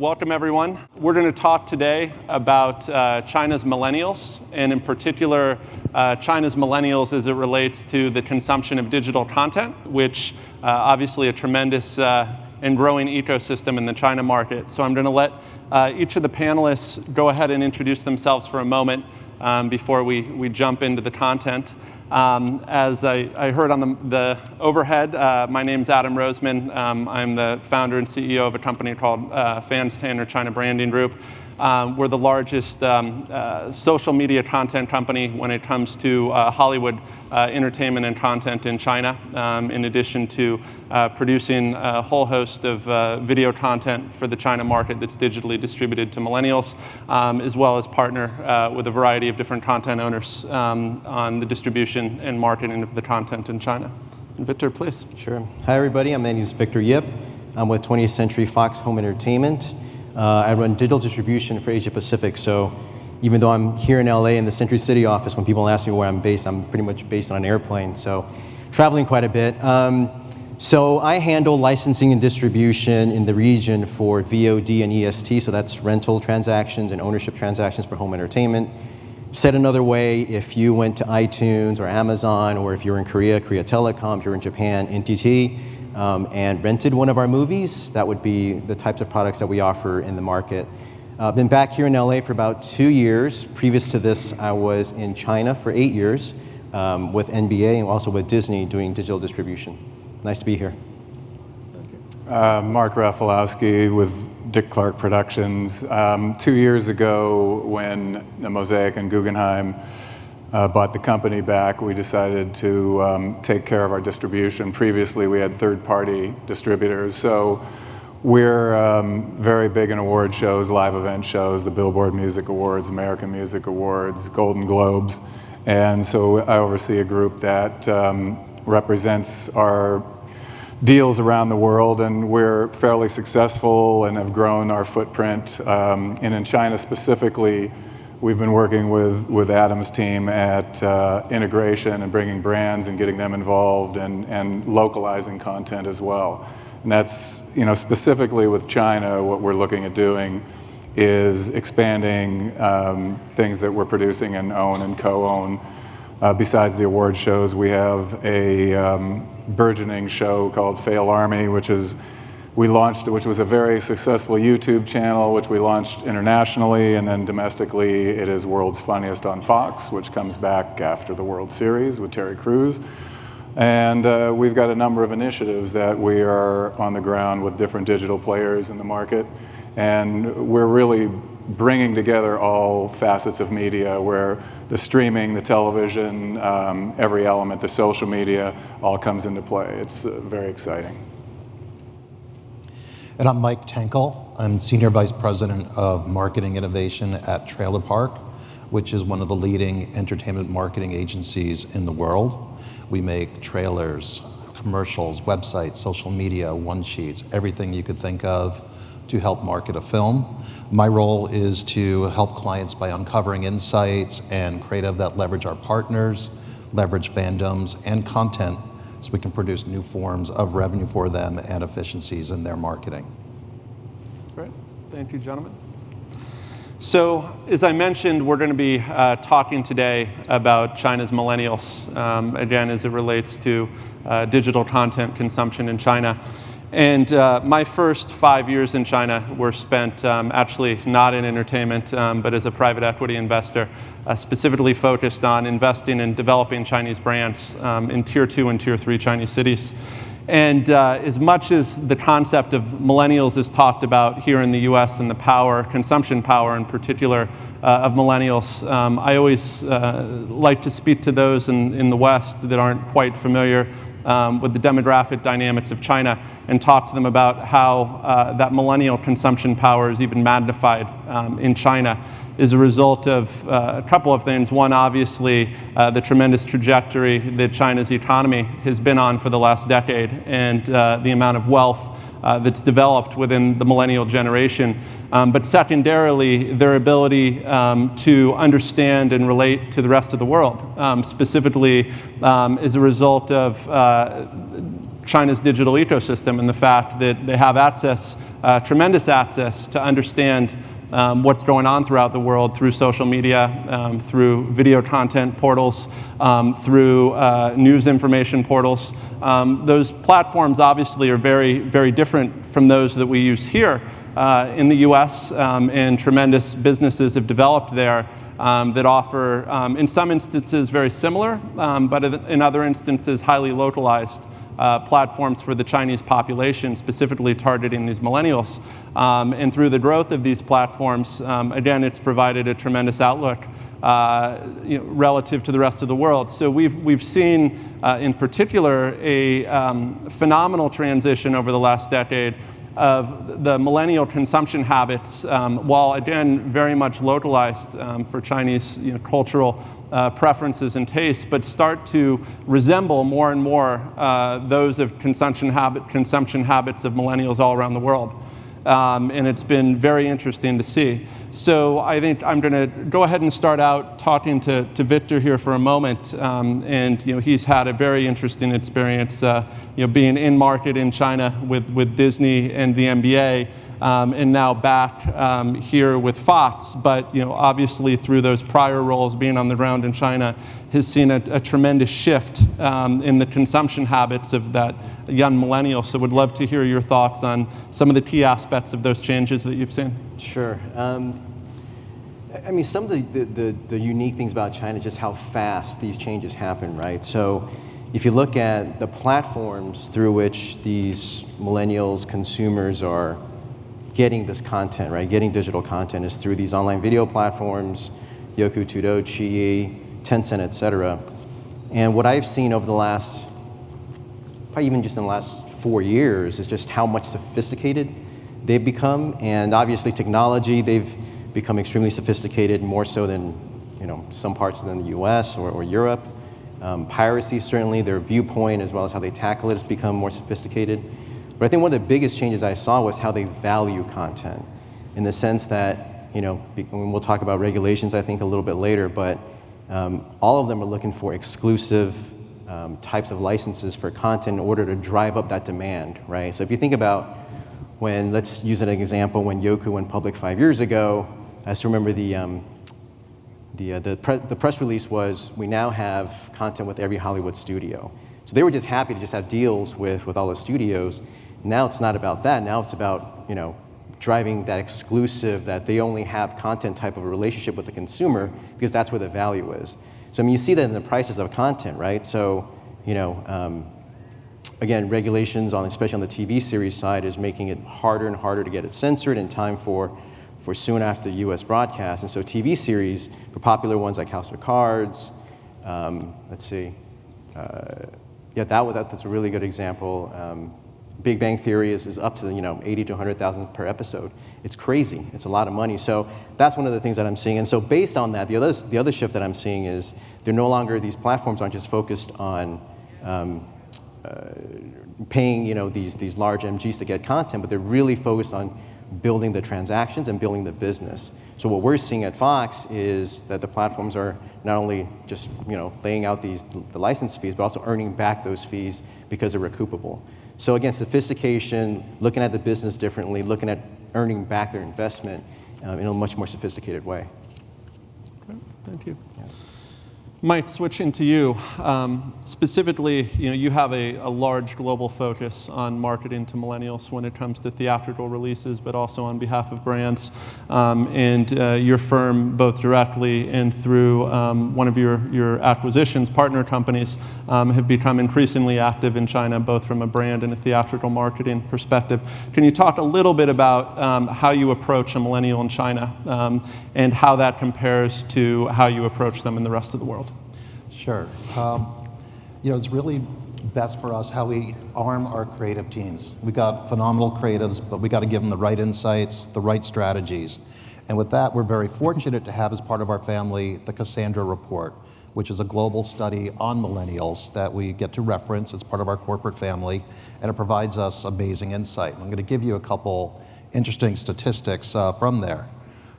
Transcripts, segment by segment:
Welcome, everyone. We're going to talk today about China's millennials, and in particular, China's millennials as it relates to the consumption of digital content, which obviously a tremendous and growing ecosystem in the China market. So I'm going to let each of the panelists go ahead and introduce themselves for a moment before we jump into the content. As I heard on the overhead, my name's Adam Roseman. I'm the founder and CEO of a company called Fans Tanner China Branding Group. We're the largest social media content company when it comes to Hollywood entertainment and content in China, in addition to producing a whole host of video content for the China market that's digitally distributed to millennials, as well as partner with a variety of different content owners on the distribution and marketing of the content in China. And Victor, please. Sure. Hi, everybody. My name is Victor Yip. I'm with 20th Century Fox Home Entertainment. I run digital distribution for Asia Pacific, so even though I'm here in LA in the Century City office, when people ask me where I'm based, I'm pretty much based on an airplane, so traveling quite a bit. So I handle licensing and distribution in the region for VOD and EST, so that's rental transactions and ownership transactions for home entertainment. Said another way, if you went to iTunes or Amazon, or if you're in Korea, Korea Telecom, if you're in Japan, NTT, and rented one of our movies, that would be the types of products that we offer in the market. I've been back here in LA for about 2 years. Previous to this, I was in China for 8 years with NBA and also with Disney doing digital distribution. Nice to be here. Thank you. Mark Rafalowski with Dick Clark Productions. 2 years ago, when Mosaic and Guggenheim bought the company back, we decided to take care of our distribution. Previously, we had third-party distributors. So we're very big in award shows, live event shows, the Billboard Music Awards, American Music Awards, Golden Globes. And so I oversee a group that represents our deals around the world, and we're fairly successful and have grown our footprint. And in China specifically, we've been working with Adam's team at integration and bringing brands and getting them involved and localizing content as well. And that's, specifically with China, what we're looking at doing is expanding things that we're producing and own and co-own. Besides the award shows, we have a burgeoning show called Fail Army, which was a very successful YouTube channel, which we launched internationally, and then domestically it is World's Funniest on Fox, which comes back after the World Series with Terry Crews. And we've got a number of initiatives that we are on the ground with different digital players in the market, and we're really bringing together all facets of media, where the streaming, the television, every element, the social media, all comes into play. It's very exciting. And I'm Mike Tankel. I'm Senior Vice President of Marketing Innovation at Trailer Park, which is one of the leading entertainment marketing agencies in the world. We make trailers, commercials, websites, social media, one-sheets, everything you could think of to help market a film. My role is to help clients by uncovering insights and creative that leverage our partners, leverage fandoms and content, so we can produce new forms of revenue for them and efficiencies in their marketing. Great. Thank you, gentlemen. So, as I mentioned, we're going to be talking today about China's millennials, again, as it relates to digital content consumption in China. And my first 5 years in China were spent actually not in entertainment, but as a private equity investor, specifically focused on investing and developing Chinese brands in Tier 2 and Tier 3 Chinese cities. And as much as the concept of millennials is talked about here in the US and the consumption power in particular of millennials, I always like to speak to those in the West that aren't quite familiar with the demographic dynamics of China and talk to them about how that millennial consumption power is even magnified in China as a result of a couple of things. One, obviously, the tremendous trajectory that China's economy has been on for the last decade, and the amount of wealth that's developed within the millennial generation. But secondarily, their ability to understand and relate to the rest of the world, specifically as a result of China's digital ecosystem and the fact that they have access, tremendous access to understand what's going on throughout the world through social media, through video content portals, through news information portals. Those platforms obviously are very, very different from those that we use here in the US, and tremendous businesses have developed there that offer, in some instances, very similar, but in other instances, highly localized platforms for the Chinese population, specifically targeting these millennials. And through the growth of these platforms, again, it's provided a tremendous outlook relative to the rest of the world. So we've seen, in particular, a phenomenal transition over the last decade of the millennial consumption habits, while again very much localized for Chinese cultural preferences and tastes, but start to resemble more and more those of consumption habits of millennials all around the world. And it's been very interesting to see. So I think I'm going to go ahead and start out talking to Victor here for a moment. And he's had a very interesting experience being in market in China with Disney and the NBA, and now back here with Fox. But obviously through those prior roles, being on the ground in China, has seen a tremendous shift in the consumption habits of that young millennial. So would love to hear your thoughts on some of the key aspects of those changes that you've seen. Sure. I mean, some of the unique things about China, just how fast these changes happen, right? So if you look at the platforms through which these millennials, consumers are getting this content, right? Getting digital content is through these online video platforms, Youku, Tudo, Qi, Tencent, et cetera. And what I've seen over the last, probably even just in the last 4 years, is just how much sophisticated they've become. And obviously technology, they've become extremely sophisticated, more so than some parts than the US or Europe. Piracy, certainly, their viewpoint as well as how they tackle it has become more sophisticated. But I think one of the biggest changes I saw was how they value content, in the sense that, we'll talk about regulations, I think, a little bit later, but all of them are looking for exclusive types of licenses for content in order to drive up that demand, right? So if you think about let's use an example, when Youku went public 5 years ago, I still remember the press release was, we now have content with every Hollywood studio. So they were just happy to just have deals with all the studios. Now it's not about that. Now it's about driving that exclusive, that they only have content type of a relationship with the consumer, because that's where the value is. So I mean, you see that in the prices of content, right? So again, regulations especially on the TV series side is making it harder and harder to get it censored in time for soon after the US broadcast. And so TV series, for popular ones like House of Cards, let's see, that's a really good example. Big Bang Theory is up to 80 to 100,000 per episode. It's crazy. It's a lot of money. So that's one of the things that I'm seeing. And so based on that, the other shift that I'm seeing is these platforms aren't just focused on paying these large MGs to get content, but they're really focused on building the transactions and building the business. So what we're seeing at Fox is that the platforms are not only just laying out the license fees, but also earning back those fees because they're recoupable. So again, sophistication, looking at the business differently, looking at earning back their investment in a much more sophisticated way. Okay, thank you. Yeah. Mike, switching to you, specifically, you have a large global focus on marketing to millennials when it comes to theatrical releases, but also on behalf of brands. And your firm, both directly and through one of your acquisitions, partner companies, have become increasingly active in China, both from a brand and a theatrical marketing perspective. Can you talk a little bit about how you approach a millennial in China and how that compares to how you approach them in the rest of the world? Sure. It's really best for us how we arm our creative teams. We got phenomenal creatives, but we got to give them the right insights, the right strategies. And with that, we're very fortunate to have as part of our family the Cassandra Report, which is a global study on millennials that we get to reference. It's part of our corporate family, and it provides us amazing insight. I'm going to give you a couple interesting statistics from there.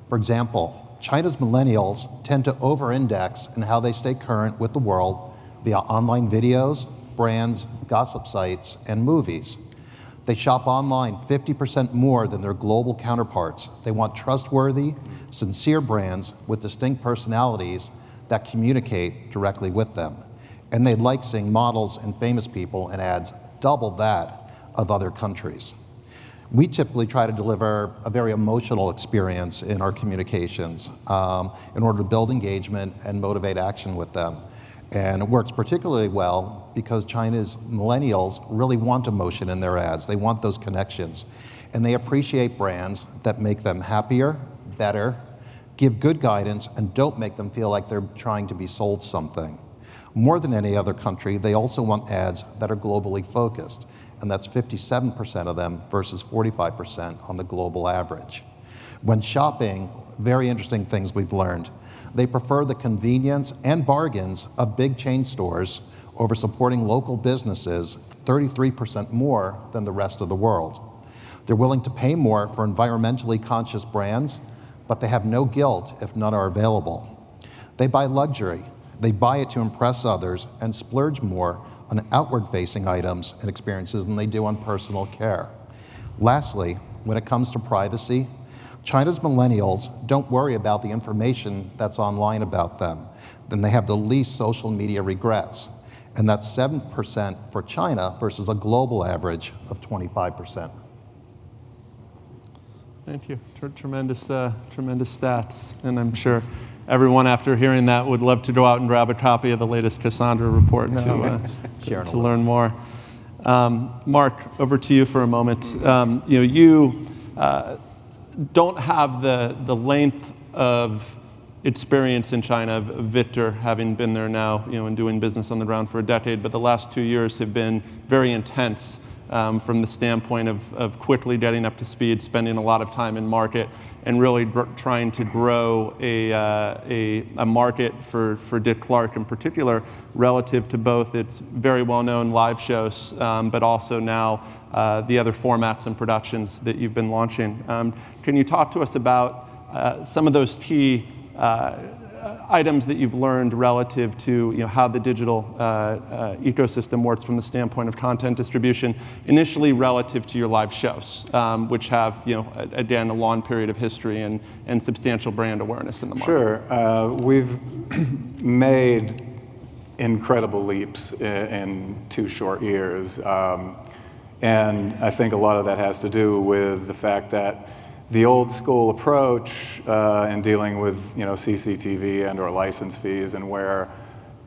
For example, China's millennials tend to over-index in how they stay current with the world via online videos, brands, gossip sites, and movies. They shop online 50% more than their global counterparts. They want trustworthy, sincere brands with distinct personalities that communicate directly with them. And they like seeing models and famous people in ads double that of other countries. We typically try to deliver a very emotional experience in our communications in order to build engagement and motivate action with them. And it works particularly well because China's millennials really want emotion in their ads. They want those connections. And they appreciate brands that make them happier, better, give good guidance, and don't make them feel like they're trying to be sold something. More than any other country, they also want ads that are globally focused. And that's 57% of them versus 45% on the global average. When shopping, very interesting things we've learned. They prefer the convenience and bargains of big chain stores over supporting local businesses 33% more than the rest of the world. They're willing to pay more for environmentally conscious brands, but they have no guilt if none are available. They buy luxury. They buy it to impress others and splurge more on outward-facing items and experiences than they do on personal care. Lastly, when it comes to privacy, China's millennials don't worry about the information that's online about them. Then they have the least social media regrets. And that's 7% for China versus a global average of 25%. Thank you. Tremendous stats. And I'm sure everyone after hearing that would love to go out and grab a copy of the latest Cassandra report to learn more. Mark, over to you for a moment. You don't have the length of experience in China of Victor, having been there now, and doing business on the ground for a decade, but the last 2 years have been very intense from the standpoint of quickly getting up to speed, spending a lot of time in market, and really trying to grow a market for Dick Clark in particular, relative to both its very well-known live shows, but also now the other formats and productions that you've been launching. Can you talk to us about some of those key items that you've learned relative to how the digital ecosystem works from the standpoint of content distribution, initially relative to your live shows, which have again a long period of history and substantial brand awareness in the market? Sure. We've made incredible leaps in 2 short years. And I think a lot of that has to do with the fact that the old school approach in dealing with CCTV and or license fees, and where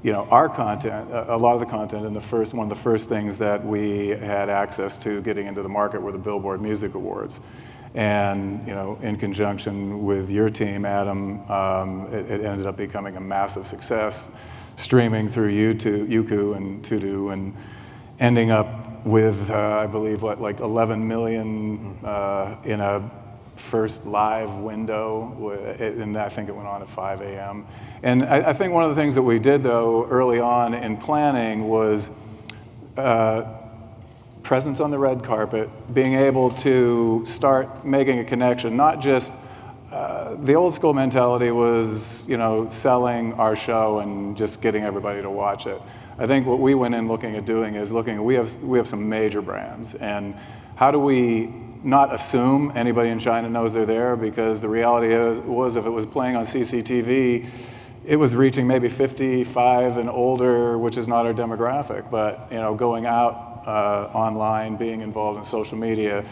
our content, a lot of the content, and one of the first things that we had access to getting into the market were the Billboard Music Awards. And in conjunction with your team, Adam, it ended up becoming a massive success, streaming through Youku and Tudu, and ending up with I believe like 11 million in a first live window, and I think it went on at 5 a.m. And I think one of the things that we did, though, early on in planning was presence on the red carpet, being able to start making a connection. Not just the old school mentality was, selling our show and just getting everybody to watch it. I think what we went in looking at doing is we have some major brands, and how do we not assume anybody in China knows they're there, because the reality was if it was playing on CCTV, it was reaching maybe 55 and older, which is not our demographic, but going out online, being involved in social media.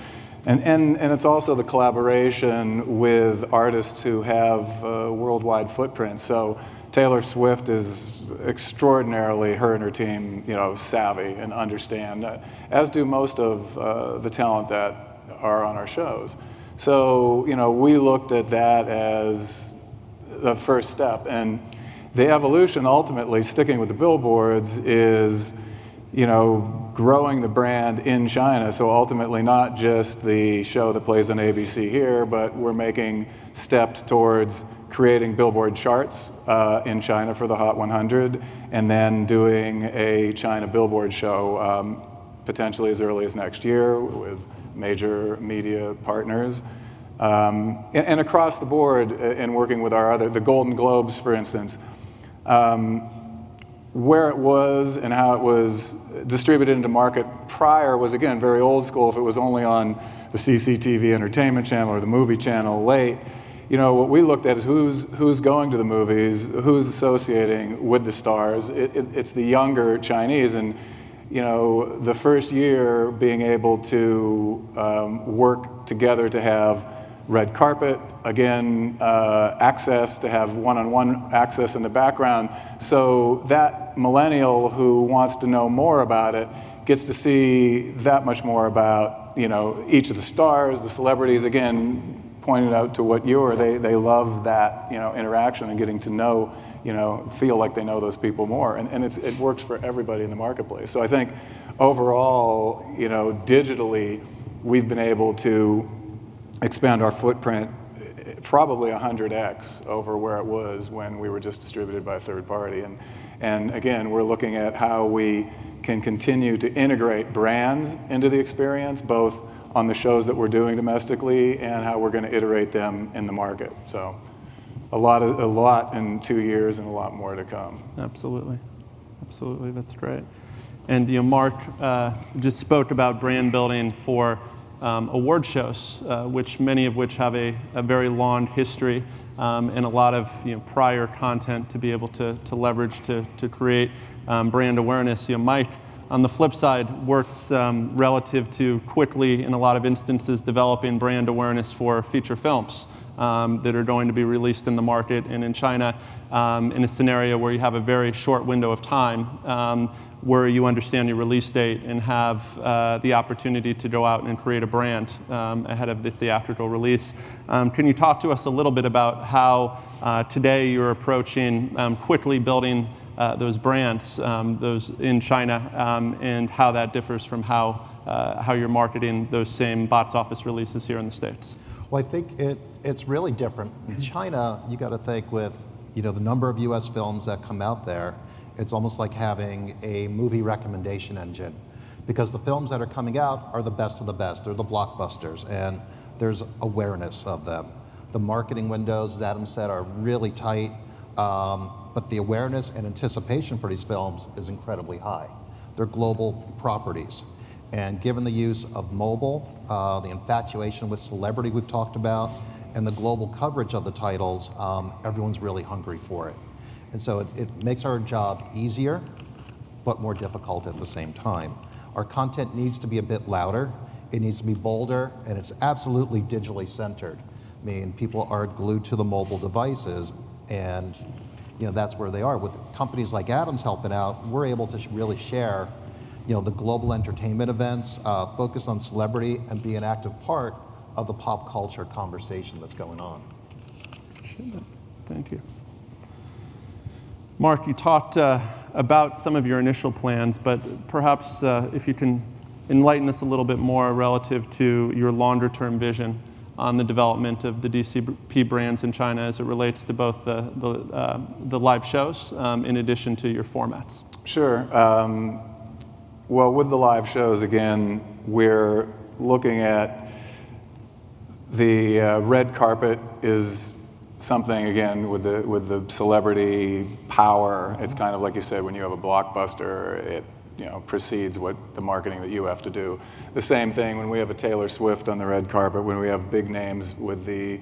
And it's also the collaboration with artists who have worldwide footprints. So Taylor Swift is extraordinarily, her and her team, savvy and understand, as do most of the talent that are on our shows. So, we looked at that as the first step. And the evolution, ultimately, sticking with the billboards, is, growing the brand in China. So ultimately, not just the show that plays on ABC here, but we're making steps towards creating billboard charts in China for the Hot 100, and then doing a China billboard show potentially as early as next year with major media partners. And across the board, in working with the Golden Globes, for instance, where it was and how it was distributed into market prior was, again, very old school. If it was only on the CCTV Entertainment Channel or the Movie Channel late, what we looked at is who's going to the movies, who's associating with the stars. It's the younger Chinese, and the first year being able to work together to have red carpet, again, access, to have one-on-one access in the background, so that millennial who wants to know more about it gets to see that much more about each of the stars, the celebrities. Again, pointed out to what you were, they love that interaction and getting to know, feel like they know those people more, and it works for everybody in the marketplace. So I think overall, digitally, we've been able to expand our footprint probably 100x over where it was when we were just distributed by a third party. And again, we're looking at how we can continue to integrate brands into the experience, both on the shows that we're doing domestically and how we're going to iterate them in the market. So a lot in 2 years and a lot more to come. Absolutely. Absolutely, that's great. And Mark just spoke about brand building for award shows, which many of which have a very long history and a lot of prior content to be able to leverage to create brand awareness. Mike, on the flip side, works relative to quickly, in a lot of instances, developing brand awareness for feature films that are going to be released in the market. And in China, in a scenario where you have a very short window of time, where you understand your release date and have the opportunity to go out and create a brand ahead of the theatrical release. Can you talk to us a little bit about how today you're approaching quickly building those brands, those in China, and how that differs from how you're marketing those same box office releases here in the States? Well, I think it's really different. In China, you got to think with the number of U.S. films that come out there, it's almost like having a movie recommendation engine, because the films that are coming out are the best of the best. They're the blockbusters, and there's awareness of them. The marketing windows, as Adam said, are really tight, but the awareness and anticipation for these films is incredibly high. They're global properties. And given the use of mobile, the infatuation with celebrity we've talked about, and the global coverage of the titles, everyone's really hungry for it. And so it makes our job easier, but more difficult at the same time. Our content needs to be a bit louder, it needs to be bolder, and it's absolutely digitally centered. I mean, people are glued to the mobile devices, and that's where they are. With companies like Adam's helping out, we're able to really share the global entertainment events, focus on celebrity, and be an active part of the pop culture conversation that's going on. Thank you. Mark, you talked about some of your initial plans, but perhaps if you can enlighten us a little bit more relative to your longer-term vision on the development of the DCP brands in China as it relates to both the live shows in addition to your formats. Sure. Well, with the live shows, again, we're looking at the red carpet is something, again, with the celebrity power. It's kind of like you said, when you have a blockbuster, it precedes what the marketing that you have to do. The same thing when we have a Taylor Swift on the red carpet, when we have big names with the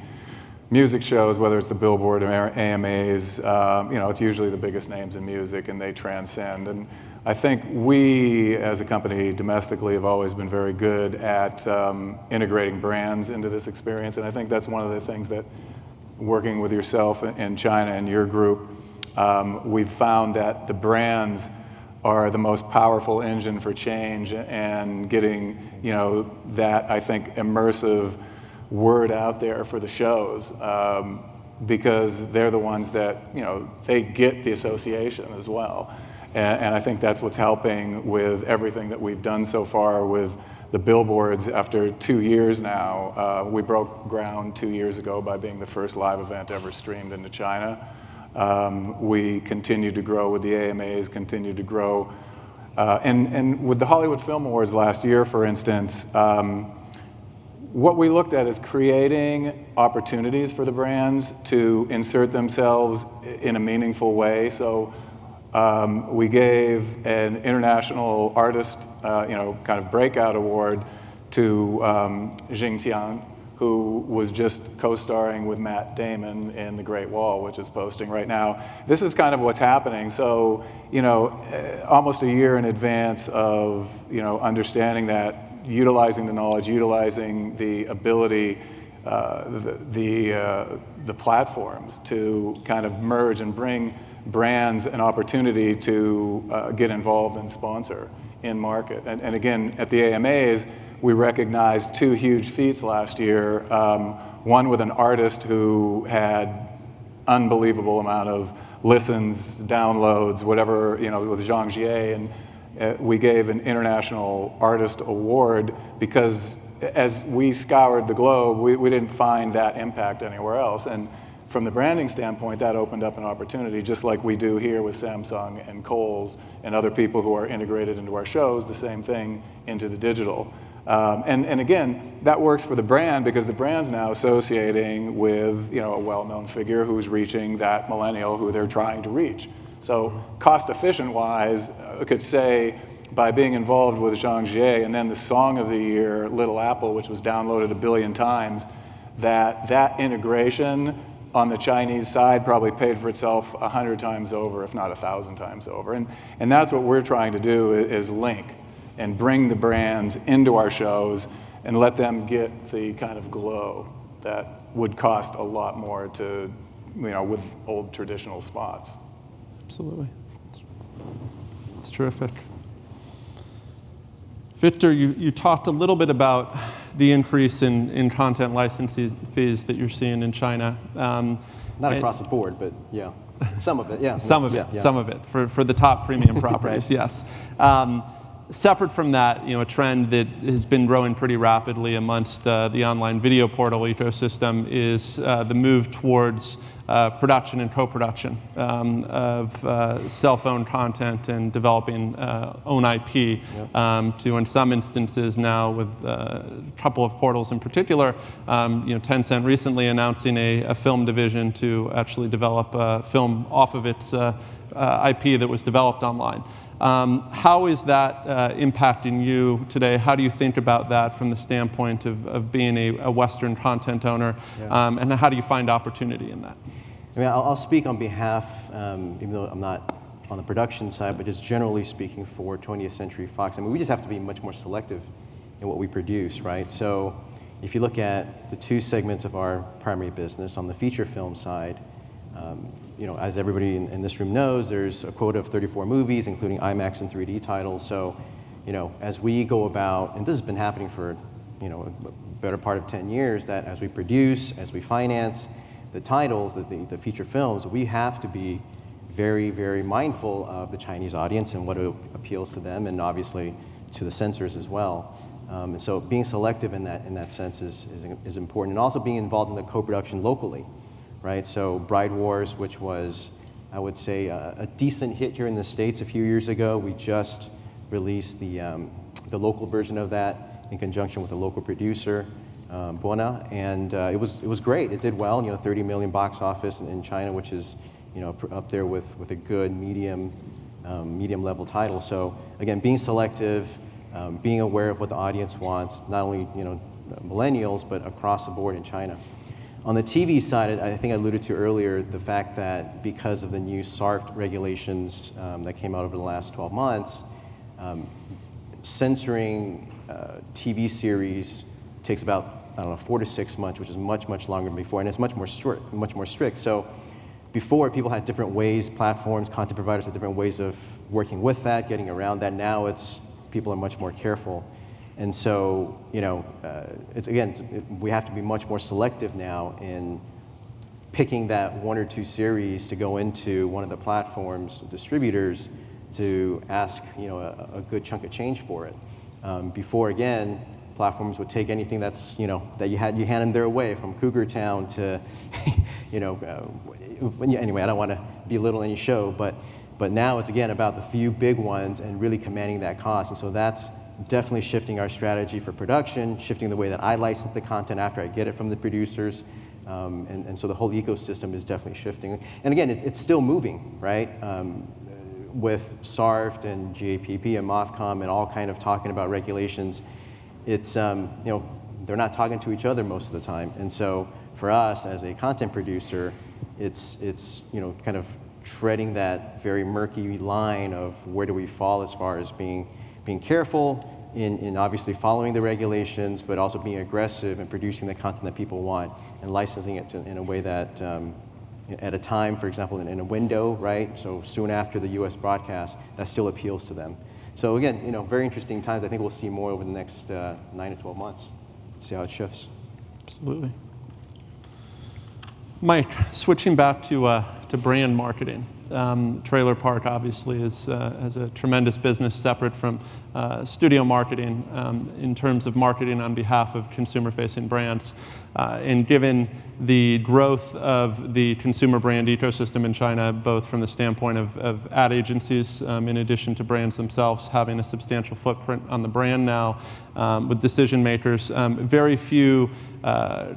music shows, whether it's the Billboard or AMAs, it's usually the biggest names in music, and they transcend. And I think we, as a company domestically, have always been very good at integrating brands into this experience, and I think that's one of the things that, working with yourself in China and your group, we've found that the brands are the most powerful engine for change and getting, that, I think, immersive word out there for the shows, because they're the ones that, they get the association as well. And I think that's what's helping with everything that we've done so far with the billboards. After 2 years now, we broke ground 2 years ago by being the first live event ever streamed into China. We continue to grow with the AMAs, continue to grow. And with the Hollywood Film Awards last year, for instance, what we looked at is creating opportunities for the brands to insert themselves in a meaningful way. So We gave an international artist, kind of breakout award to Xingtian, who was just co-starring with Matt Damon in The Great Wall, which is posting right now. This is kind of what's happening. So, almost a year in advance of, understanding that, utilizing the knowledge, utilizing the ability, the platforms to kind of merge and bring brands an opportunity to get involved and sponsor in market. And again, at the AMAs, we recognized 2 huge feats last year. One with an artist who had unbelievable amount of listens, downloads, whatever, with Zhang Jie, and we gave an international artist award because as we scoured the globe, we didn't find that impact anywhere else. And from the branding standpoint, that opened up an opportunity, just like we do here with Samsung and Kohl's and other people who are integrated into our shows, the same thing into the digital. And again, that works for the brand because the brand's now associating with a well-known figure who's reaching that millennial who they're trying to reach. So cost-efficient wise, I could say by being involved with Zhang Jie and then the song of the year, Little Apple, which was downloaded 1 billion times, that integration on the Chinese side probably paid for itself 100 times over, if not 1,000 times over. And that's what we're trying to do is link and bring the brands into our shows and let them get the kind of glow that would cost a lot more to, with old traditional spots. Absolutely. It's terrific. Victor, you talked a little bit about the increase in content license fees that you're seeing in China. Not across the board, but yeah, some of it, yeah. Some of it, for the top premium properties, Right. yes. Separate from that, a trend that has been growing pretty rapidly amongst the online video portal ecosystem is the move towards production and co-production of self-owned content and developing own IP. Yep. To, in some instances now, with a couple of portals in particular, Tencent recently announcing a film division to actually develop a film off of its IP that was developed online. How is that impacting you today? How do you think about that from the standpoint of being a Western content owner? Yeah. And how do you find opportunity in that? I mean, I'll speak on behalf, even though I'm not on the production side, but just generally speaking for 20th Century Fox. I mean, we just have to be much more selective in what we produce, right? So if you look at the 2 segments of our primary business, on the feature film side, as everybody in this room knows, there's a quota of 34 movies, including IMAX and 3D titles. So, as we go about, and this has been happening for, a better part of 10 years, that as we produce, as we finance the titles, the feature films, we have to be very, very mindful of the Chinese audience and what appeals to them, and obviously to the censors as well. And so being selective in that sense is important, and also being involved in the co-production locally. Right, so Bride Wars, which was, I would say, a decent hit here in the States a few years ago. We just released the local version of that in conjunction with a local producer, Buona, and it was great. It did well, 30 million box office in China, which is, up there with a good medium level title. So again, being selective, being aware of what the audience wants, not only millennials, but across the board in China. On the TV side, I think I alluded to earlier the fact that because of the new SARF regulations that came out over the last 12 months, censoring TV series takes about 4 to 6 months, which is much, much longer than before, and it's much more strict. So before, people had different ways, platforms, content providers had different ways of working with that, getting around that. Now people are much more careful. And so, we have to be much more selective now in picking that 1 or 2 series to go into one of the platforms, distributors, to ask, a good chunk of change for it. Before, again, platforms would take anything that's, that you hand them their way, from Cougar Town to, anyway, I don't want to belittle any show, but now it's, again, about the few big ones and really commanding that cost. And so that's definitely shifting our strategy for production, shifting the way that I license the content after I get it from the producers. And so the whole ecosystem is definitely shifting. And again, it's still moving, right? with SARFT and GAPP and MOFCOM and all kind of talking about regulations, it's, they're not talking to each other most of the time. And so for us as a content producer, it's kind of treading that very murky line of where do we fall as far as being careful in obviously following the regulations, but also being aggressive and producing the content that people want and licensing it in a way that at a time, for example, in a window, right? So soon after the U.S. broadcast, that still appeals to them. So again, very interesting times. I think we'll see more over the next 9 to 12 months. See how it shifts. Absolutely. Mike, switching back to brand marketing. Trailer Park obviously has a tremendous business separate from studio marketing in terms of marketing on behalf of consumer-facing brands. And given the growth of the consumer brand ecosystem in China, both from the standpoint of ad agencies, in addition to brands themselves having a substantial footprint on the brand now, with decision makers, very few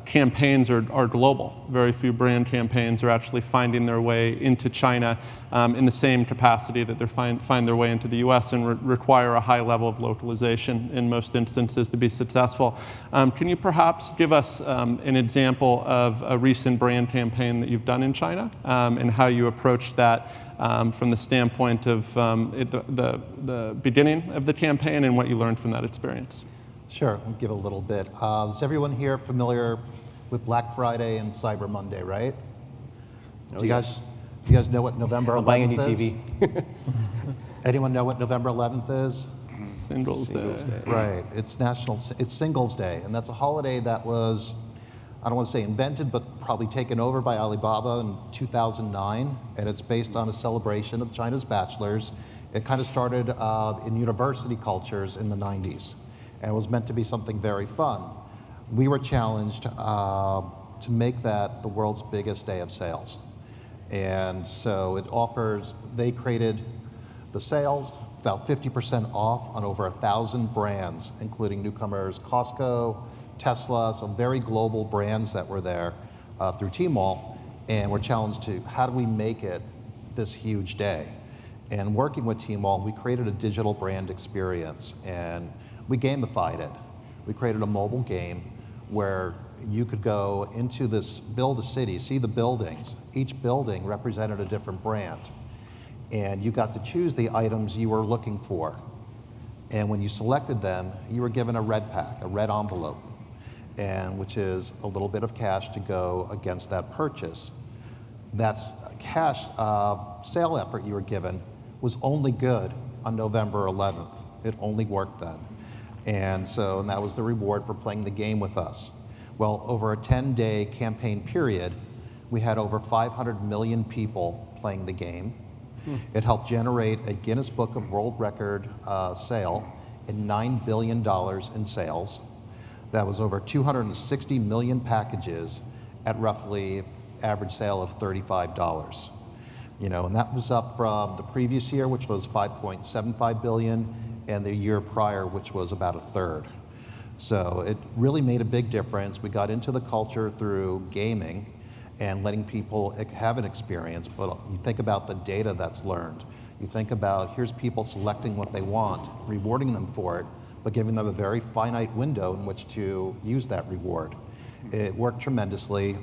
campaigns are global. Very few brand campaigns are actually finding their way into China in the same capacity that they find their way into the US and require a high level of localization in most instances to be successful. Can you perhaps give us an example of a recent brand campaign that you've done in China and how you approached that from the standpoint of the beginning of the campaign and what you learned from that experience? Sure, I'll give a little bit. Is everyone here familiar with Black Friday and Cyber Monday, right? Oh, do you guys know what November 11th is? I'm buying a new TV. Anyone know what November 11th is? Singles Day. Right, it's Singles Day, and that's a holiday that was, I don't want to say invented, but probably taken over by Alibaba in 2009, and it's based on a celebration of China's bachelors. It kind of started in university cultures in the 90s. And it was meant to be something very fun. We were challenged to make that the world's biggest day of sales. And so they created the sales, about 50% off on over 1,000 brands, including newcomers Costco, Tesla, some very global brands that were there through Tmall. And we're challenged to how do we make it this huge day? And working with Tmall, we created a digital brand experience. And we gamified it. We created a mobile game where you could go into this, build a city, see the buildings. Each building represented a different brand. And you got to choose the items you were looking for. And when you selected them, you were given a red pack, a red envelope, and which is a little bit of cash to go against that purchase. That cash sale effort you were given was only good on November 11th. It only worked then. And that was the reward for playing the game with us. Well, over a 10-day campaign period, we had over 500 million people playing the game. It helped generate a Guinness Book of World Record sale and $9 billion in sales. That was over 260 million packages at roughly average sale of $35. And that was up from the previous year, which was 5.75 billion, and the year prior, which was about a third. So it really made a big difference. We got into the culture through gaming and letting people have an experience, but you think about the data that's learned. You think about here's people selecting what they want, rewarding them for it, but giving them a very finite window in which to use that reward. It worked tremendously.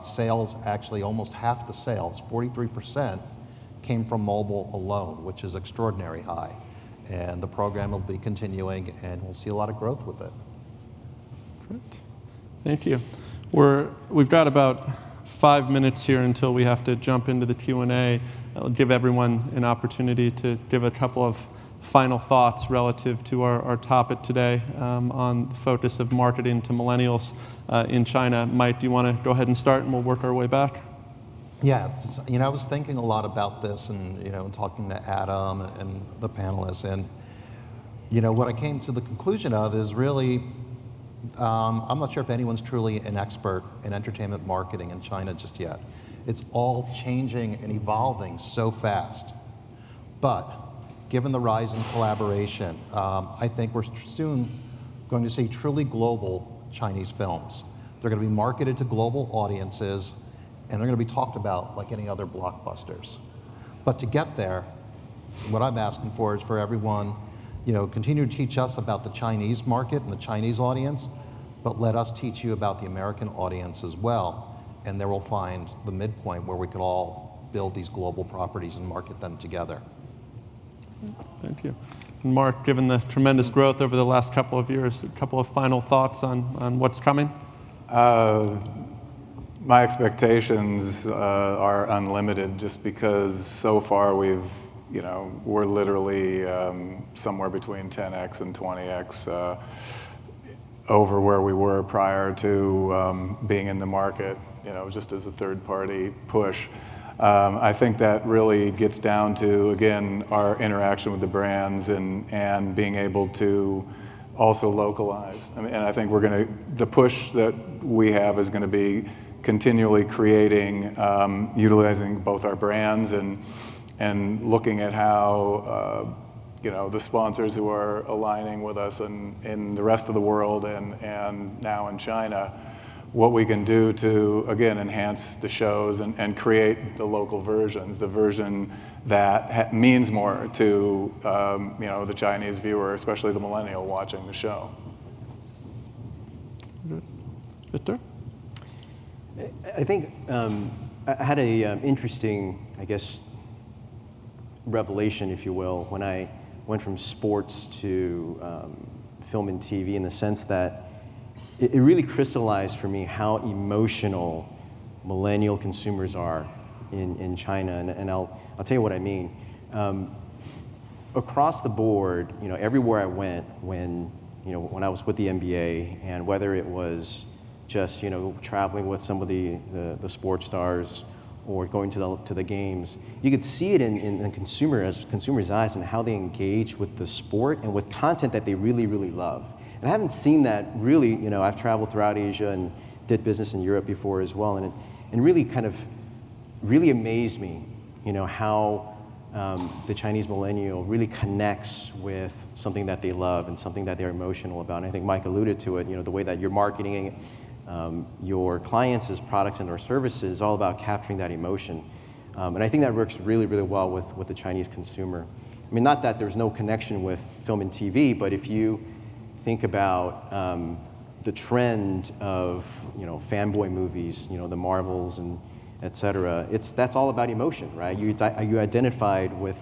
Sales, actually almost half the sales, 43%, came from mobile alone, which is extraordinary high. And the program will be continuing, and we'll see a lot of growth with it. Great. Thank you. We've got about 5 minutes here until we have to jump into the Q&A. I'll give everyone an opportunity to give a couple of final thoughts relative to our topic today on the focus of marketing to millennials in China. Mike, do you want to go ahead and start, and we'll work our way back? Yeah, I was thinking a lot about this, and talking to Adam and the panelists, and what I came to the conclusion of is really, I'm not sure if anyone's truly an expert in entertainment marketing in China just yet. It's all changing and evolving so fast. But given the rise in collaboration, I think we're soon going to see truly global Chinese films. They're going to be marketed to global audiences, and they're going to be talked about like any other blockbusters. But to get there, What I'm asking for is for everyone, continue to teach us about the Chinese market and the Chinese audience, but let us teach you about the American audience as well. And there we'll find the midpoint where we could all build these global properties and market them together. Thank you. And Mark, given the tremendous growth over the last couple of years, a couple of final thoughts on what's coming? My expectations are unlimited just because so far we're literally somewhere between 10x and 20x over where we were prior to being in the market, just as a third-party push. I think that really gets down to, again, our interaction with the brands and being able to also localize. And I think the push that we have is going to be continually creating, utilizing both our brands and looking at how the sponsors who are aligning with us in the rest of the world and now in China, what we can do to, again, enhance the shows and create the local versions, the version that means more to the Chinese viewer, especially the millennial watching the show. Good. Victor? I think I had a interesting, revelation, if you will, when I went from sports to film and TV, in the sense that it really crystallized for me how emotional millennial consumers are in China, and I'll tell you what I mean. Across the board, everywhere I went when I was with the NBA, and whether it was just traveling with some of the sports stars or going to the games, you could see it in consumers' eyes and how they engage with the sport and with content that they really, really love. And I haven't seen that really, I've traveled throughout Asia and did business in Europe before as well, and it really really amazed me, how the Chinese millennial really connects with something that they love and something that they're emotional about. And I think Mike alluded to it, the way that you're marketing your clients' products and or services is all about capturing that emotion. And I think that works really, really well with the Chinese consumer. I mean, not that there's no connection with film and TV, but if you think about the trend of fanboy movies, the Marvels and et cetera, that's all about emotion, right? You identified with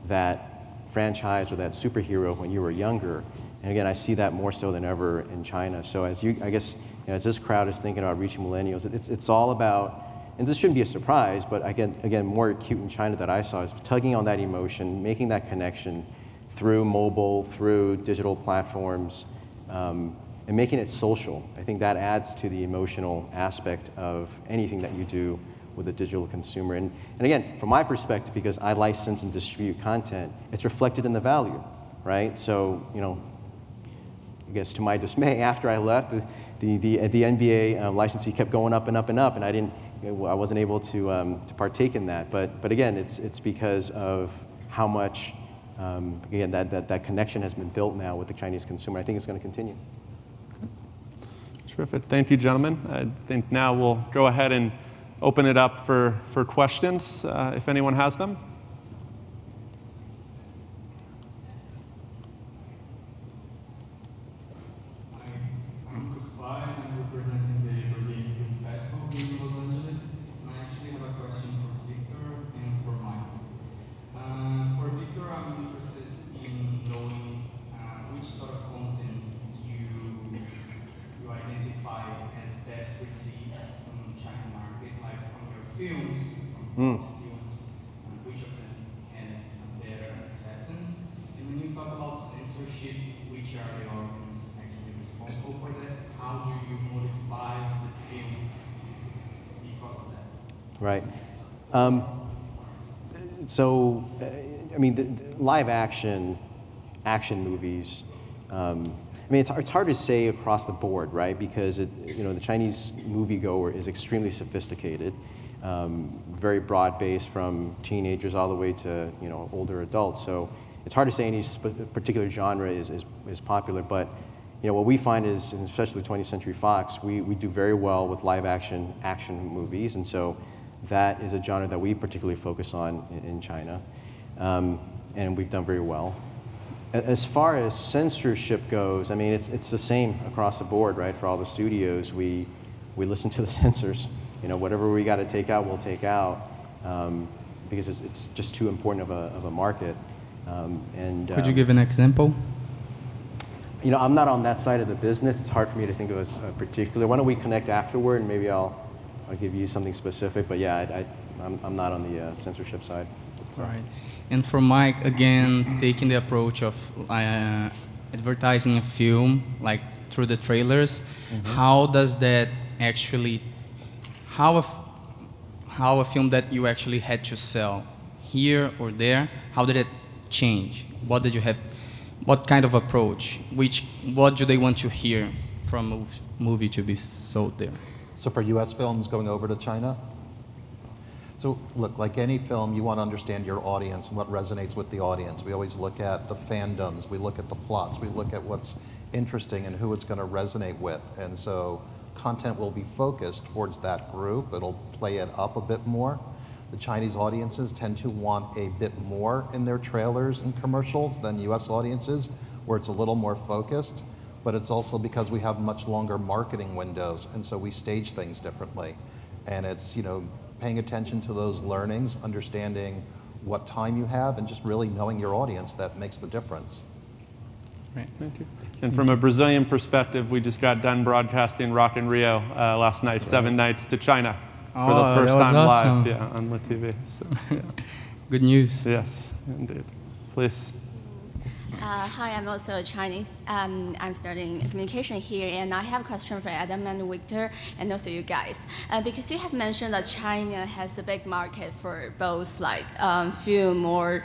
that franchise or that superhero when you were younger, and again, I see that more so than ever in China. So as this crowd is thinking about reaching millennials, it's all about, and this shouldn't be a surprise, but again, more acute in China that I saw is tugging on that emotion, making that connection through mobile, through digital platforms, and making it social. I think that adds to the emotional aspect of anything that you do with a digital consumer. And again, from my perspective, because I license and distribute content, it's reflected in the value, right? So, I guess to my dismay, after I left, the NBA license fee kept going up and up and up, and I wasn't able to partake in that. But again, it's because of how much again that connection has been built now with the Chinese consumer. I think it's going to continue. Terrific. Thank you, gentlemen. I think now we'll go ahead and open it up for questions, if anyone has them. Which of them has better acceptance? And when you talk about censorship, which are the organs actually responsible for that? How do you modify the film because of that? Right. So, I mean, the live action movies. I mean, it's hard to say across the board, right? Because the Chinese moviegoer is extremely sophisticated. Very broad-based, from teenagers all the way to older adults. So it's hard to say any particular genre is popular. But what we find is, and especially 20th Century Fox, we do very well with live action movies, and so that is a genre that we particularly focus on in China. and we've done very well. As far as censorship goes, I mean, it's the same across the board, right? For all the studios, we listen to the censors. You know, whatever we got to take out, we'll take out, because it's just too important of a market. Could you give an example? You know, I'm not on that side of the business. It's hard for me to think of a particular. Why don't we connect afterward, and maybe I'll give you something specific. But yeah, I'm not on the censorship side. So. Right. And for Mike, again, taking the approach of advertising a film, like through the trailers, how does that actually, how a film that you actually had to sell here or there, how did it change? What did you have? What kind of approach? What do they want to hear from a movie to be sold there? So for US films going over to China? So look, like any film, you want to understand your audience and what resonates with the audience. We always look at the fandoms, we look at the plots, we look at what's interesting and who it's going to resonate with. And so content will be focused towards that group. It'll play it up a bit more. The Chinese audiences tend to want a bit more in their trailers and commercials than US audiences, where it's a little more focused. But it's also because we have much longer marketing windows, and so we stage things differently. And it's, you know, paying attention to those learnings, understanding what time you have, and just really knowing your audience that makes the difference. Right. Thank you. And from a Brazilian perspective, we just got done broadcasting Rock in Rio last night, 7 nights to China for the first time awesome. live, on the TV. So, Good news. yes, indeed. Please. Hi, I'm also a Chinese. I'm studying communication here, and I have a question for Adam and Victor, and also you guys. Because you have mentioned that China has a big market for both like film or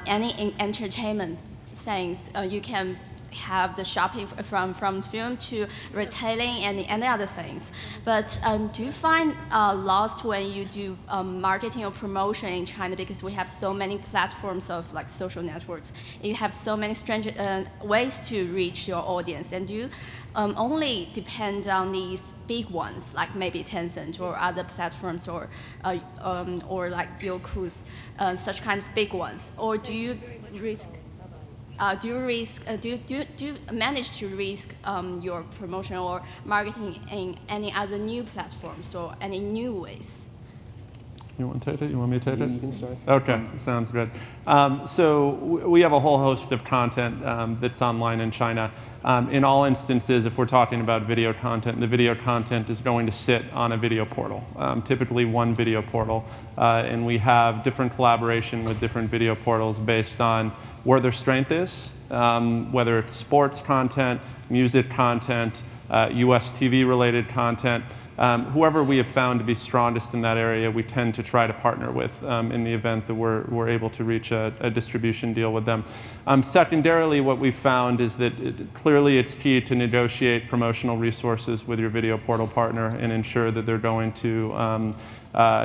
any entertainment things. You can have the shopping from film to retailing and any other things. But do you find lost when you do marketing or promotion in China, because we have so many platforms of like social networks, and you have so many strange ways to reach your audience, and do you only depend on these big ones like maybe Tencent or other platforms or like Youku's, such kind of big ones, or do you risk? Do you manage to risk your promotion or marketing in any other new platforms or any new ways? You want to take it? You want me to take it? You can start. Okay, sounds good. So we have a whole host of content that's online in China. In all instances, if we're talking about video content, the video content is going to sit on a video portal, typically one video portal. And we have different collaboration with different video portals based on where their strength is, whether it's sports content, music content, US TV related content. Whoever we have found to be strongest in that area, we tend to try to partner with in the event that we're able to reach a distribution deal with them. Secondarily, what we've found is that clearly it's key to negotiate promotional resources with your video portal partner and ensure that they're going to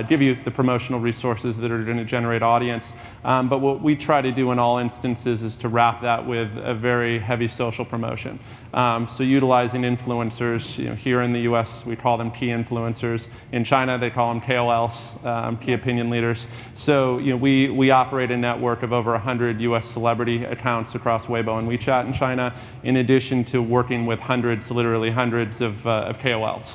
give you the promotional resources that are going to generate audience. But what we try to do in all instances is to wrap that with a very heavy social promotion. So utilizing influencers, here in the US we call them key influencers. In China they call them KOLs, key opinion leaders. So we operate a network of over 100 US celebrity accounts across Weibo and WeChat in China, in addition to working with hundreds, literally hundreds of KOLs.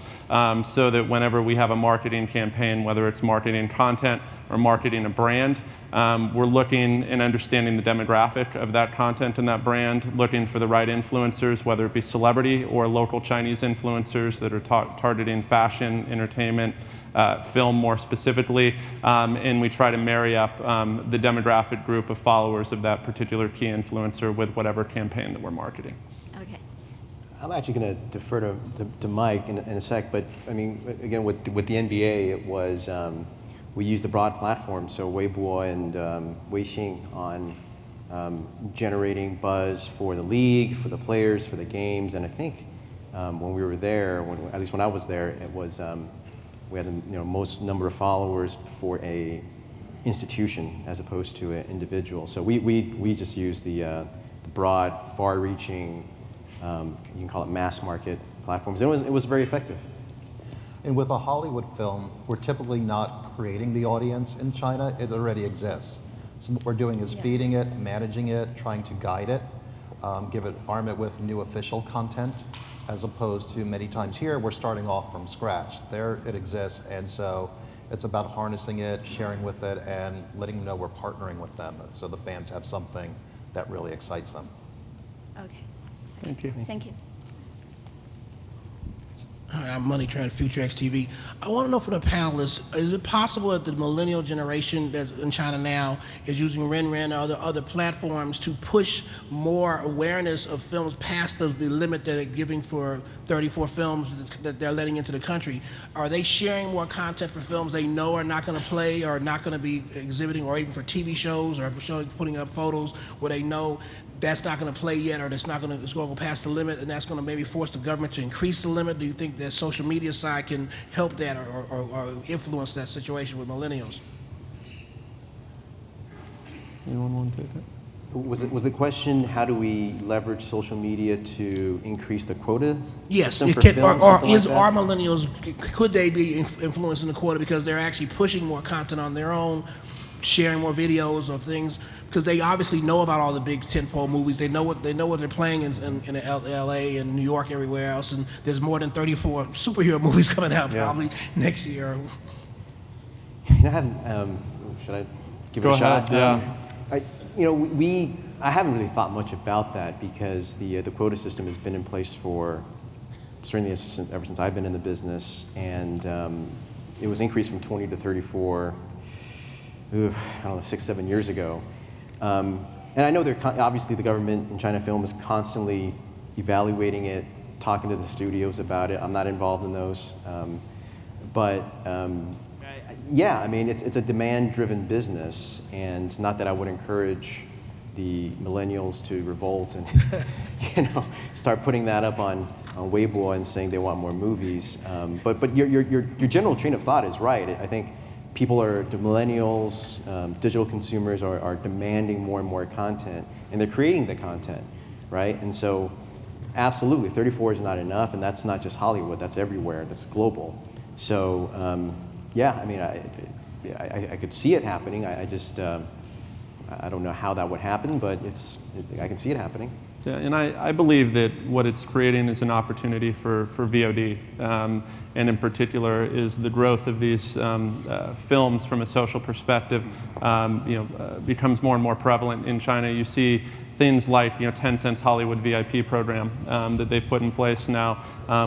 So that whenever we have a marketing campaign, whether it's marketing content or marketing a brand, we're looking and understanding the demographic of that content and that brand, looking for the right influencers, whether it be celebrity or local Chinese influencers that are targeting fashion, entertainment, film more specifically, and we try to marry up the demographic group of followers of that particular key influencer with whatever campaign that we're marketing. Okay. I'm actually going to defer to Mike in a sec, but I mean, again, with the NBA, it was, we used a broad platform, so Weibo and Weixin on generating buzz for the league, for the players, for the games, and I think when we were there, at least when I was there, it was, we had the most number of followers for a institution as opposed to an individual. So we just used the broad, far-reaching, you can call it mass market platforms. It was very effective. And with a Hollywood film, we're typically not creating the audience in China. It already exists. So what we're doing is Yes. feeding it, managing it, trying to guide it, arm it with new official content, as opposed to many times here, we're starting off from scratch. There it exists, and so it's about harnessing it, sharing with it, and letting them know we're partnering with them, so the fans have something that really excites them. Okay. Thank you. Thank you. Hi, I'm Money Trend, Future X TV. I want to know from the panelists, is it possible that the millennial generation that's in China now is using Renren or other platforms to push more awareness of films past the limit that they're giving for 34 films that they're letting into the country? Are they sharing more content for films they know are not going to play or not going to be exhibiting, or even for TV shows or putting up photos where they know that's not going to play yet, or it's going to go past the limit, and that's going to maybe force the government to increase the limit? Do you think that social media side can help that or influence that situation with millennials? Anyone want to take it? Was the question, how do we leverage social media to increase the quota Yes, system it for can, films, or something like is that? our millennials, could they be influencing the quota because they're actually pushing more content on their own, sharing more videos or things, because they obviously know about all the big tentpole movies. They know what they're playing in LA and New York, everywhere else, and there's more than 34 superhero movies coming out probably next year. You know, I haven't, should I give it a shot? Yeah. I haven't really thought much about that because the quota system has been in place for certainly ever since I've been in the business, and it was increased from 20 to 34. I don't know, 6-7 years ago. And I know obviously the government in China Film is constantly evaluating it, talking to the studios about it. I'm not involved in those. Yeah, I mean, it's a demand-driven business, and not that I would encourage the millennials to revolt and start putting that up on Weibo and saying they want more movies. But your general train of thought is right. I think the millennials, digital consumers are demanding more and more content, and they're creating the content, right? And so, absolutely, 34 is not enough, and that's not just Hollywood, that's everywhere, that's global. So, yeah, I mean, I could see it happening. I don't know how that would happen, but I can see it happening. Yeah, and I believe that what it's creating is an opportunity for VOD, and in particular is the growth of these films from a social perspective becomes more and more prevalent in China. You see things like Tencent's Hollywood VIP program that they've put in place now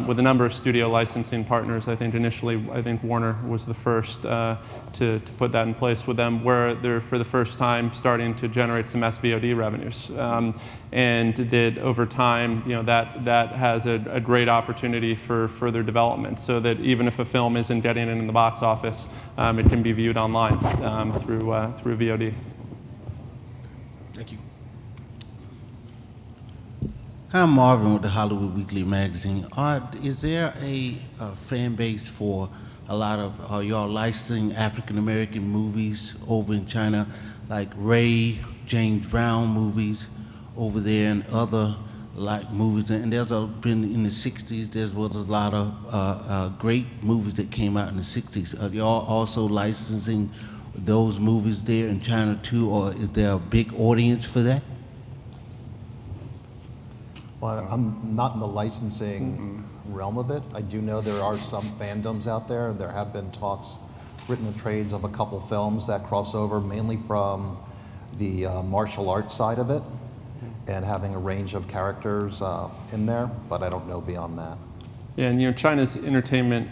with a number of studio licensing partners. I think initially, Warner was the first to put that in place with them, where they're for the first time starting to generate some SVOD revenues, and that over time, that has a great opportunity for further development, so that even if a film isn't getting in the box office, it can be viewed online through VOD. Thank you. Hi, I'm Marvin with the Hollywood Weekly magazine. Is there a fan base for a lot of, are y'all licensing African American movies over in China, like Ray, James Brown movies over there, and other like movies? And there's been in the 60s, there was a lot of great movies that came out in the 60s. Are y'all also licensing those movies there in China too, or is there a big audience for that? Well, I'm not in the licensing realm of it. I do know there are some fandoms out there. There have been talks, written trades of a couple films that cross over, mainly from the martial arts side of it, and having a range of characters in there, but I don't know beyond that. Yeah, and China's entertainment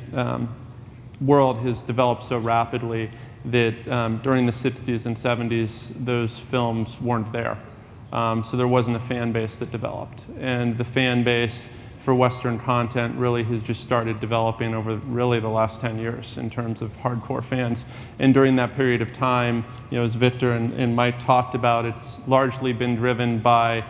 world has developed so rapidly that during the 60s and 70s, those films weren't there. So there wasn't a fan base that developed. And the fan base for Western content really has just started developing over really the last 10 years in terms of hardcore fans. And during that period of time, as Victor and Mike talked about, it's largely been driven by,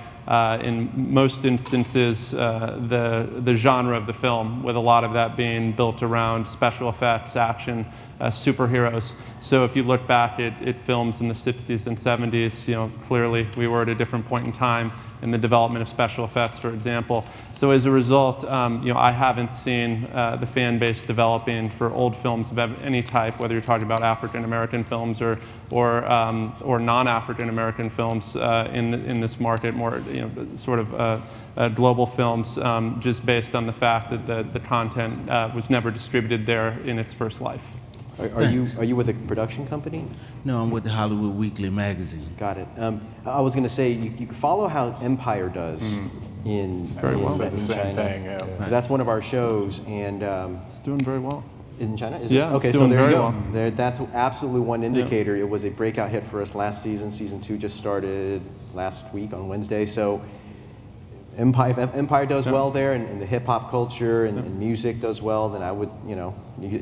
in most instances, the genre of the film, with a lot of that being built around special effects, action, superheroes. So if you look back at films in the 60s and 70s, clearly we were at a different point in time. in the development of special effects, for example. So as a result, I haven't seen the fan base developing for old films of any type, whether you're talking about African American films or non-African American films in this market, more sort of global films, just based on the fact that the content was never distributed there in its first life. Are you with a production company? No, I'm with the Hollywood Weekly magazine. Got it. I was going to say you follow how Empire does in The same China. thing, yeah. 'Cause that's one of our shows, and It's doing very well. in China, is Yeah, it? Okay, it's so doing there you very go. well. That's absolutely one indicator. It was a breakout hit for us last season. Season 2 just started last week on Wednesday. So if Empire does well there, and the hip hop culture and music does well, then I would, you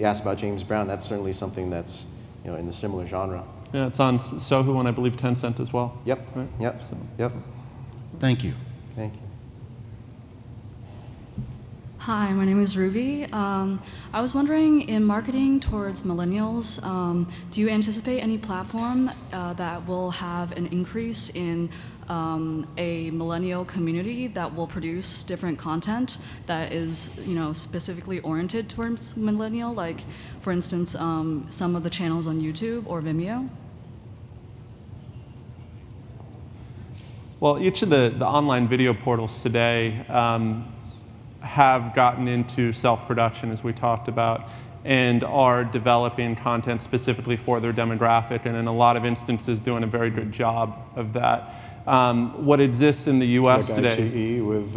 asked about James Brown. That's certainly something that's, in the similar genre. Yeah, it's on Sohu and I believe Tencent as well. Yep. Right? Yep. So. Yep. Thank you. Thank you. Hi, my name is Ruby. I was wondering, in marketing towards millennials, do you anticipate any platform that will have an increase in a millennial community that will produce different content that is, specifically oriented towards millennial? Like, for instance, some of the channels on YouTube or Vimeo? Well, each of the online video portals today have gotten into self-production, as we talked about, and are developing content specifically for their demographic, and in a lot of instances doing a very good job of that. What exists in the U.S. Like today? IGE with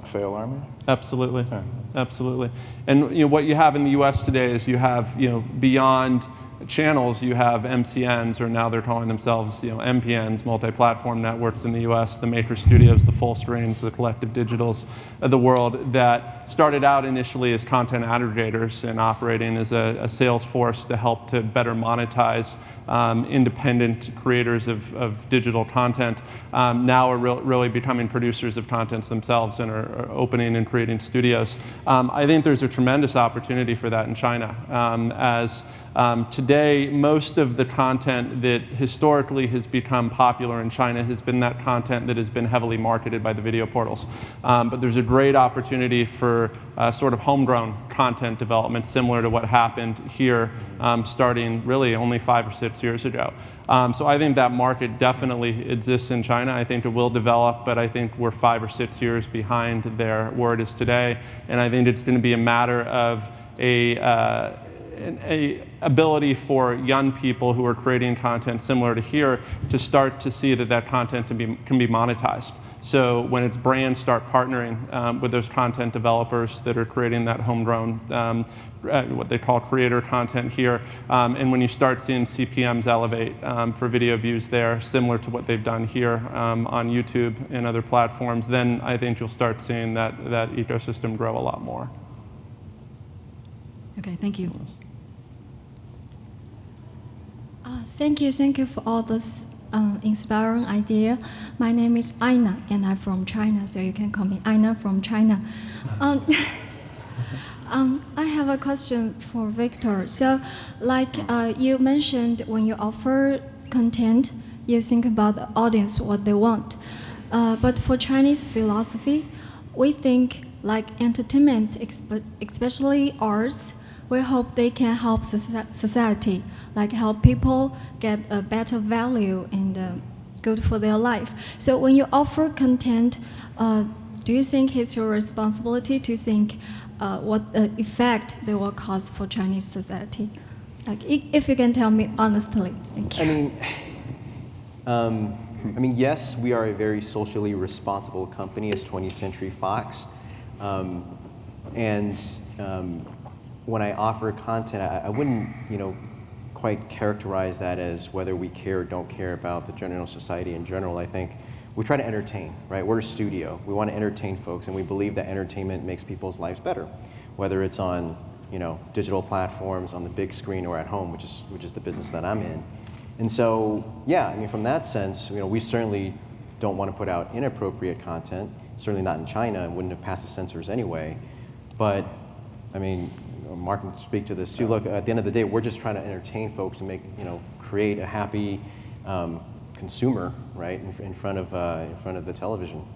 Fail Army? Absolutely, Yeah. absolutely. And what you have in the U.S. today is you have beyond channels, you have MCNs, or now they're calling themselves MPNs, multi-platform networks in the U.S., the major studios, the Full Screens, the Collective Digitals of the world that started out initially as content aggregators and operating as a sales force to help to better monetize independent creators of digital content, now are really becoming producers of content themselves and are opening and creating studios. I think there's a tremendous opportunity for that in China, as today, most of the content that historically has become popular in China has been that content that has been heavily marketed by the video portals. But there's a great opportunity for sort of homegrown content development, similar to what happened here, starting really only 5 or 6 years ago. So I think that market definitely exists in China. I think it will develop, but I think we're 5 or 6 years behind where it is today. And I think it's going to be a matter of an ability for young people who are creating content similar to here to start to see that content can be monetized. So when its brands start partnering with those content developers that are creating that homegrown, what they call creator content here, and when you start seeing CPMs elevate for video views there, similar to what they've done here on YouTube and other platforms, then I think you'll start seeing that ecosystem grow a lot more. Okay, thank you. Thank you for all this inspiring idea. My name is Aina, and I'm from China, so you can call me Aina from China. I have a question for Victor. So, like you mentioned, when you offer content, you think about the audience, what they want. But for Chinese philosophy, we think like entertainment, especially arts, we hope they can help society, like help people get a better value and good for their life. So when you offer content, do you think it's your responsibility to think what effect they will cause for Chinese society? Like, if you can tell me honestly. Thank you. I mean, yes, we are a very socially responsible company as 20th Century Fox, when I offer content, I wouldn't, quite characterize that as whether we care or don't care about the general society in general. I think we try to entertain, right? We're a studio. We want to entertain folks, and we believe that entertainment makes people's lives better, whether it's on, digital platforms, on the big screen, or at home, which is the business that I'm in. And so, yeah, I mean, from that sense, we certainly don't want to put out inappropriate content, certainly not in China, and wouldn't have passed the censors anyway. But, I mean, Mark can speak to this too. Look, at the end of the day, we're just trying to entertain folks and create a happy consumer, right, in front of the television.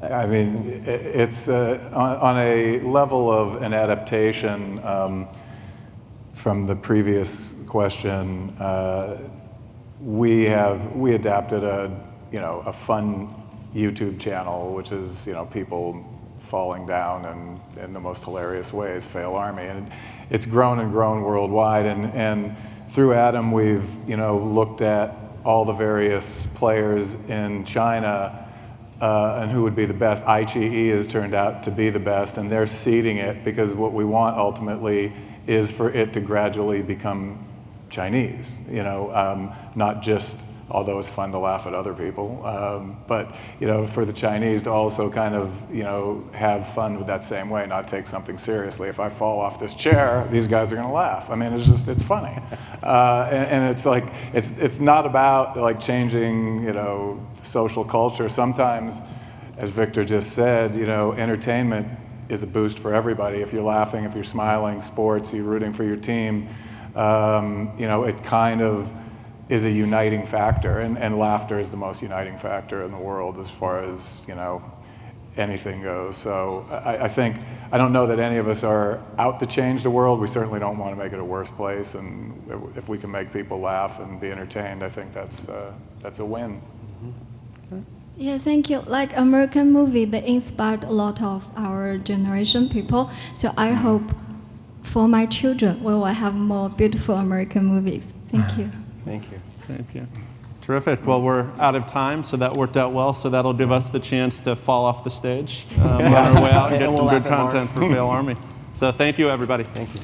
I mean, it's on a level of an adaptation from the previous question. We adapted a fun YouTube channel, which is people falling down and in the most hilarious ways, Fail Army, and it's grown and grown worldwide. And through Adam, we've looked at all the various players in China and who would be the best. iQIYI has turned out to be the best, and they're seeding it because what we want ultimately is for it to gradually become Chinese. Not just, although it's fun to laugh at other people, but for the Chinese to also kind of have fun with that same way, not take something seriously. If I fall off this chair, these guys are going to laugh. I mean, it's funny, and it's like it's not about like changing social culture. Sometimes, as Victor just said, entertainment is a boost for everybody. If you're laughing, if you're smiling, sports, you're rooting for your team, it kind of is a uniting factor, and laughter is the most uniting factor in the world as far as anything goes. So I don't know that any of us are out to change the world. We certainly don't want to make it a worse place, and if we can make people laugh and be entertained, I think that's a win. Yeah, thank you. Like American movie, they inspired a lot of our generation people. So I hope for my children we will have more beautiful American movies. Thank you. Thank you. Thank you. Terrific. Well, we're out of time, so that worked out well. So that'll give us the chance to fall off the stage on our way out and get some good content for Fail Army. So thank you, everybody. Thank you.